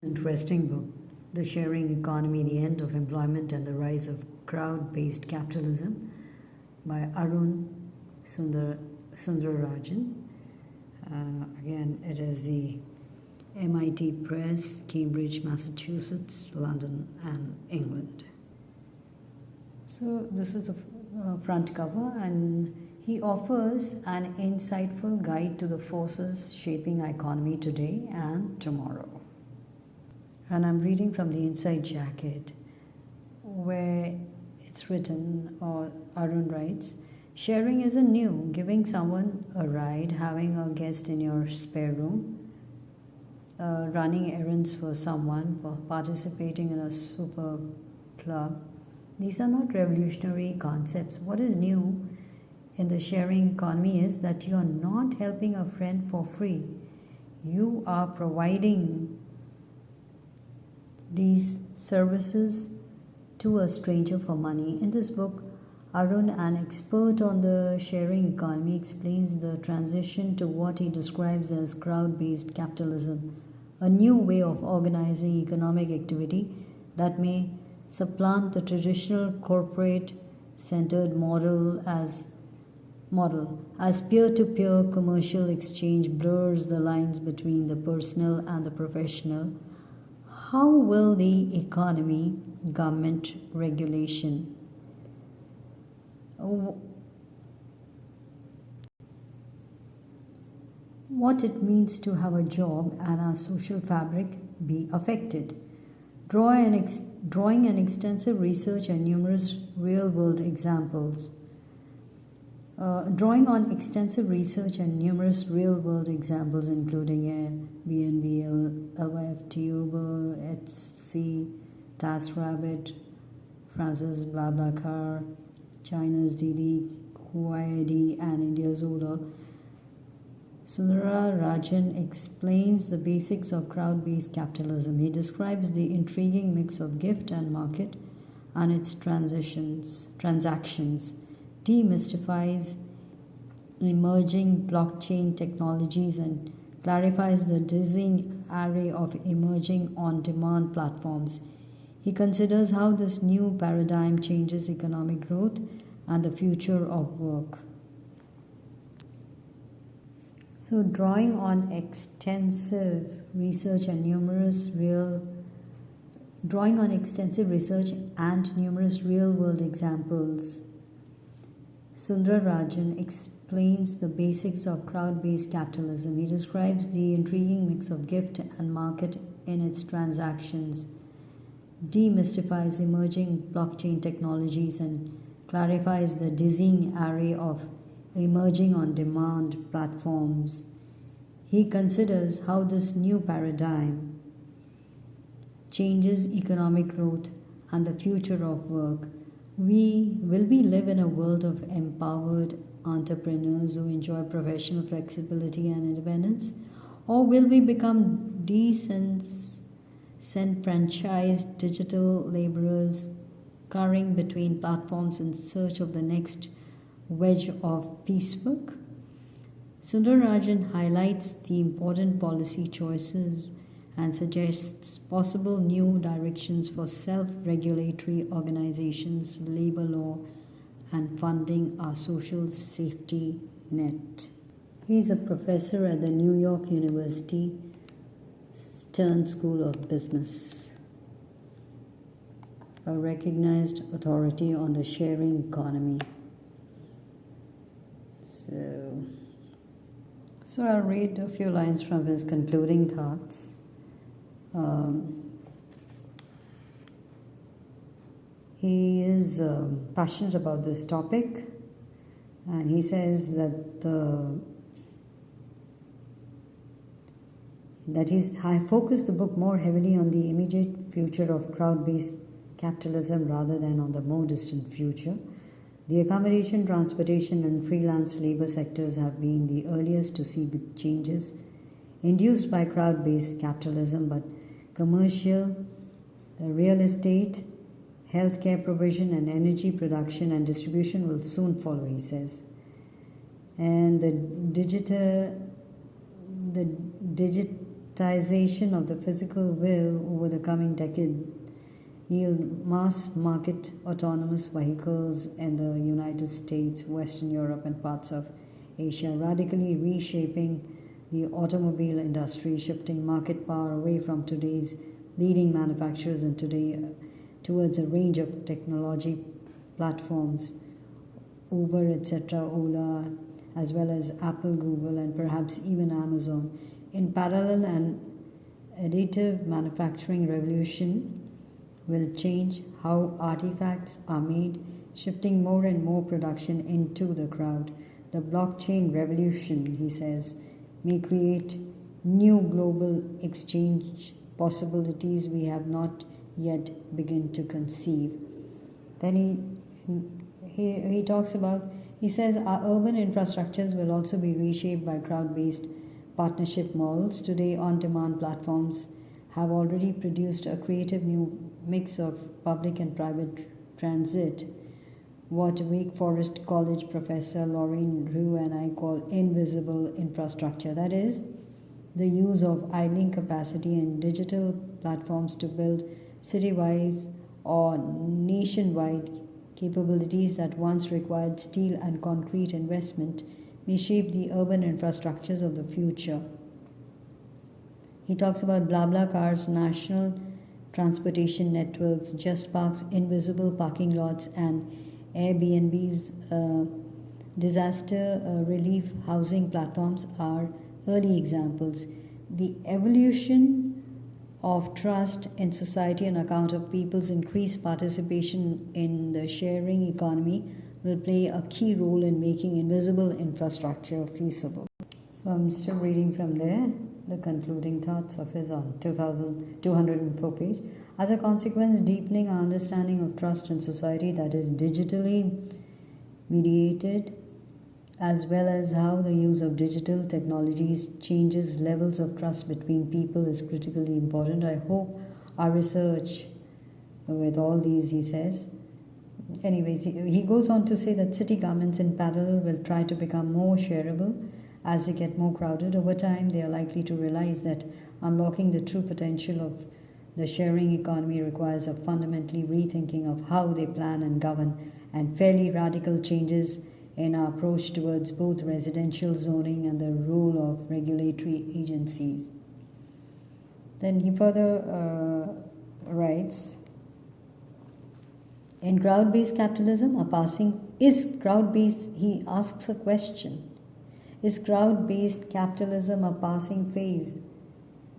Interesting book, The Sharing Economy, The End of Employment and the Rise of Crowd-Based Capitalism by Arun Sundararajan. Again, it is the MIT Press, Cambridge, Massachusetts, London and England. So this is the front cover, and he offers an insightful guide to the forces shaping our economy today and tomorrow. And I'm reading from the inside jacket where it's written, or Arun writes, sharing isn't new. Giving someone a ride, having a guest in your spare room, running errands for someone, for participating in a super club. These are not revolutionary concepts. What is new in the sharing economy is that you are not helping a friend for free. You are providing these services to a stranger for money. In this book, Arun, an expert on the sharing economy, explains the transition to what he describes as crowd-based capitalism, a new way of organizing economic activity that may supplant the traditional corporate-centered model as peer-to-peer commercial exchange blurs the lines between the personal and the professional. How will the economy, government regulation, what it means to have a job and our social fabric be affected? Drawing an extensive research and numerous real-world examples. Drawing on extensive research and numerous real-world examples, including Airbnb, LYFT, Uber, Etsy, TaskRabbit, France's BlaBlaCar, China's Didi, Huawei, and India's Ola, Sundararajan explains the basics of crowd-based capitalism. He describes the intriguing mix of gift and market and its transactions, demystifies emerging blockchain technologies, and clarifies the dizzying array of emerging on-demand platforms. He considers how this new paradigm changes economic growth and the future of work. So, drawing on extensive research and numerous real-world examples, Sundararajan explains the basics of crowd-based capitalism. He describes the intriguing mix of gift and market in its transactions, demystifies emerging blockchain technologies, and clarifies the dizzying array of emerging on-demand platforms. He considers how this new paradigm changes economic growth and the future of work. Will we live in a world of empowered entrepreneurs who enjoy professional flexibility and independence? Or will we become disenfranchised digital laborers scurrying between platforms in search of the next wedge of piecework? Sundararajan highlights the important policy choices and suggests possible new directions for self-regulatory organizations, labor law, and funding our social safety net. He is a professor at the New York University Stern School of Business, a recognized authority on the sharing economy. So I'll read a few lines from his concluding thoughts. He is passionate about this topic, and he says I focused the book more heavily on the immediate future of crowd-based capitalism rather than on the more distant future. The accommodation, transportation, and freelance labor sectors have been the earliest to see big changes induced by crowd-based capitalism, but commercial, real estate, healthcare provision, and energy production and distribution will soon follow, he says. And the democratization of the physical will over the coming decade yield mass market autonomous vehicles in the United States, Western Europe, and parts of Asia, radically reshaping the automobile industry, shifting market power away from today's leading manufacturers and towards a range of technology platforms, Uber, etc., Ola, as well as Apple, Google, and perhaps even Amazon. In parallel, an additive manufacturing revolution will change how artifacts are made, shifting more and more production into the cloud. The blockchain revolution, he says, may create new global exchange possibilities we have not yet begun to conceive. Then he talks about, he says, our urban infrastructures will also be reshaped by crowd-based partnership models. Today, on-demand platforms have already produced a creative new mix of public and private transit, what Wake Forest College professor Lauren Rue and I call invisible infrastructure. That is, the use of idling capacity and digital platforms to build city-wide or nationwide capabilities that once required steel and concrete investment may shape the urban infrastructures of the future. He talks about BlaBlaCar's national transportation networks, Just Park's invisible parking lots, and Airbnb's disaster relief housing platforms are early examples. The evolution of trust in society on account of people's increased participation in the sharing economy will play a key role in making invisible infrastructure feasible. So I'm still reading from there, the concluding thoughts of his on 204 page. As a consequence, deepening our understanding of trust in society that is digitally mediated, as well as how the use of digital technologies changes levels of trust between people, is critically important. I hope our research with all these, he says. Anyways, he goes on to say that city governments in parallel will try to become more shareable as they get more crowded. Over time, they are likely to realize that unlocking the true potential of the sharing economy requires a fundamentally rethinking of how they plan and govern, and fairly radical changes in our approach towards both residential zoning and the role of regulatory agencies. Then he further writes, in crowd-based capitalism, he asks a question. Is crowd-based capitalism a passing phase,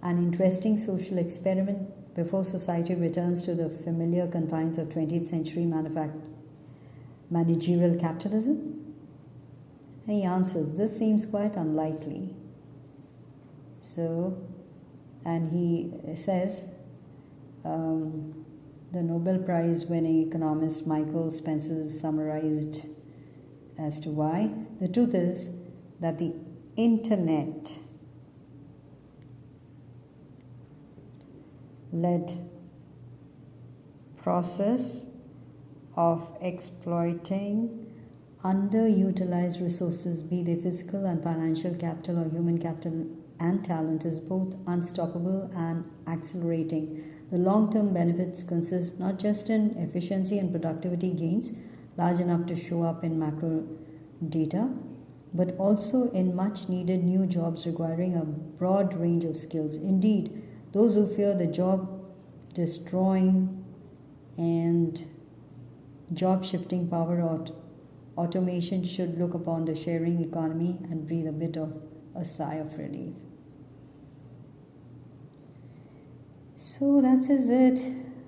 an interesting social experiment before society returns to the familiar confines of 20th century managerial capitalism? And he answers, this seems quite unlikely. So, and he says, the Nobel Prize winning economist Michael Spencer summarized as to why. The truth is that the internet led process of exploiting underutilized resources, be they physical and financial capital or human capital and talent, is both unstoppable and accelerating. The long-term benefits consist not just in efficiency and productivity gains, large enough to show up in macro data, but also in much-needed new jobs requiring a broad range of skills. Indeed, those who fear the job-destroying and job-shifting power of automation should look upon the sharing economy and breathe a bit of a sigh of relief. So that's it.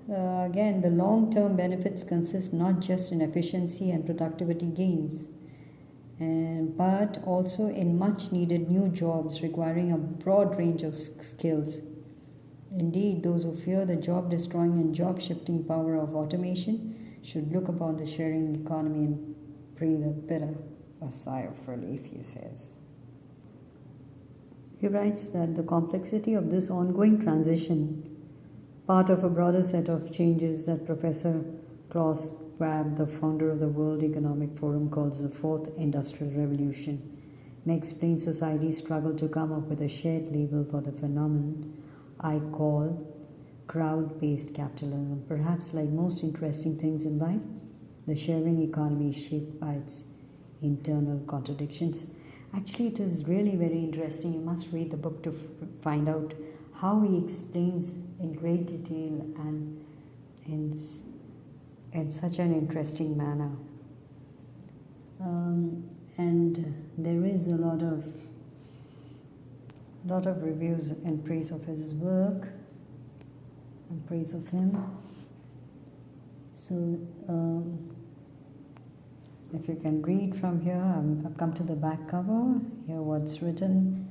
Again, the long-term benefits consist not just in efficiency and productivity gains, but also in much-needed new jobs requiring a broad range of skills. Indeed, those who fear the job-destroying and job-shifting power of automation should look upon the sharing economy and breathe a bit of a sigh of relief, he says. He writes that the complexity of this ongoing transition, part of a broader set of changes that Professor Klaus Schwab, the founder of the World Economic Forum, calls the Fourth Industrial Revolution, makes plain society's struggle to come up with a shared label for the phenomenon I call crowd-based capitalism. Perhaps like most interesting things in life, the sharing economy is shaped by its internal contradictions. Actually, it is really very interesting. You must read the book to find out how he explains in great detail and in such an interesting manner. And there is a lot of reviews in praise of his work and praise of him. So if you can read from here, I've come to the back cover. Here what's written.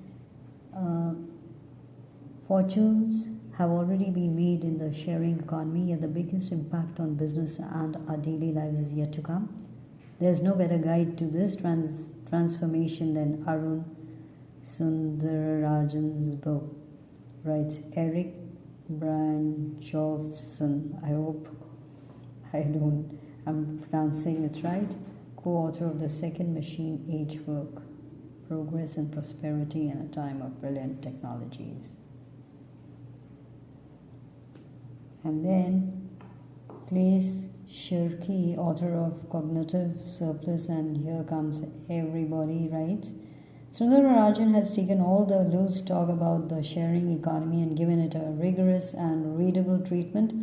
Fortunes have already been made in the sharing economy, yet the biggest impact on business and our daily lives is yet to come. There's no better guide to this transformation than Arun Sundararajan's book, writes Eric Branchofson. I hope I'm pronouncing it right. Co-author of the second Machine Age work, Progress and Prosperity in a Time of Brilliant Technologies. And then Claes Shirky, author of Cognitive Surplus, and Here Comes Everybody, writes, Sundararajan has taken all the loose talk about the sharing economy and given it a rigorous and readable treatment.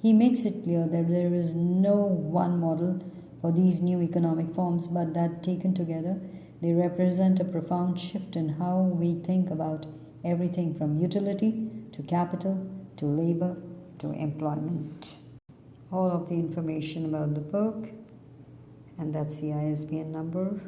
He makes it clear that there is no one model for these new economic forms, but that taken together, they represent a profound shift in how we think about everything from utility to capital to labor to employment. All of the information about the book, and that's the ISBN number